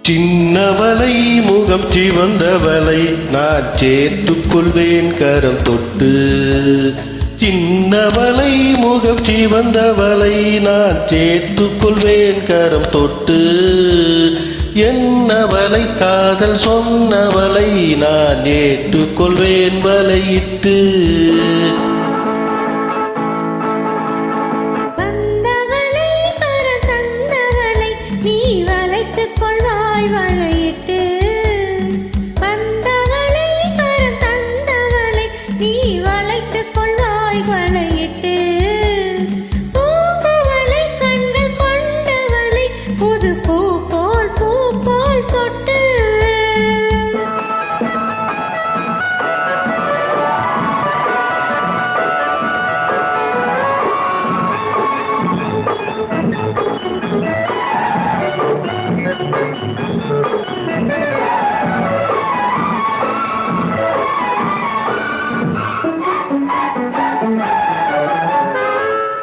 சின்னவளை முகம் சிவந்தவளை நான் சேர்த்துக் கொள்வேன் கரம் தொட்டு. சின்னவளை முகம் சிவந்தவளை நான் சேர்த்துக் கொள்வேன் கரம் தொட்டு. என்னவளை காதல் சொன்னவளை நான் ஏற்றுக்கொள்வேன் வலையிட்டு.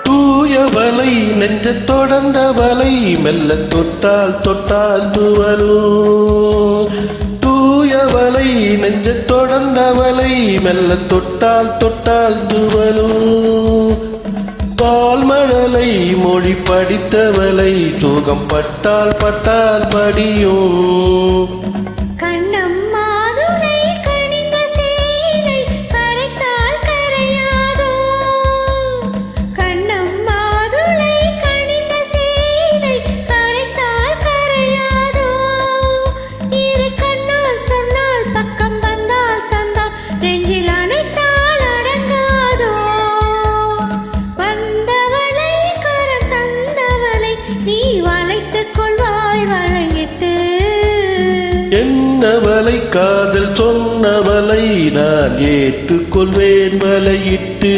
தூயவளை நெஞ்ச தொடர்ந்தவளை மெல்ல தொட்டால் தொட்டால் துவலும். தூயவளை நெஞ்ச தொடர்ந்தவளை மெல்ல தொட்டால் தொட்டால் துவலும். பால்மழலை மொழி படித்தவளை சுகம் பட்டால் பட்டால் படியும். என்னவளை காதல் சொன்னவளை நான் ஏற்றுக்கொள்வேன் வலையிட்டு.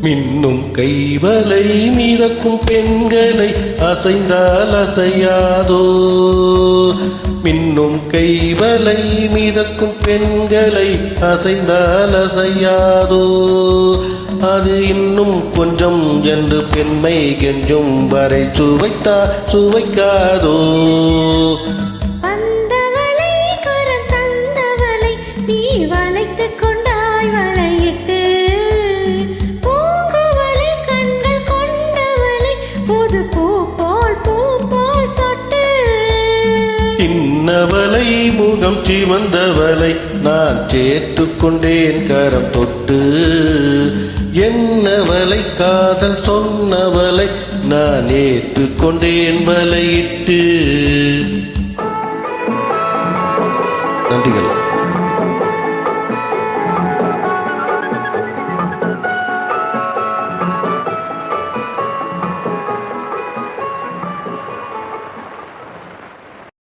மின்னும் கைவலை மிதக்கும் பெண்களை அசைந்தால் அசையாதோ. மின்னும் கைவலை மிதக்கும் பெண்களை அசைந்தால் அசையாதோ. அது இன்னும் கொஞ்சம் என்று பெண்மை கெஞ்சும் வரை சுவைத்தா சுவைக்காதோ. சின்னவளை முகம் சிவந்தவளை நான் சேர்த்துக் கொண்டேன் கரம் தொட்டு. என்னவளை காதல் சொன்னவளை நான் ஏற்றுக்கொண்டேன் வலையிட்டு. நன்றிகள்.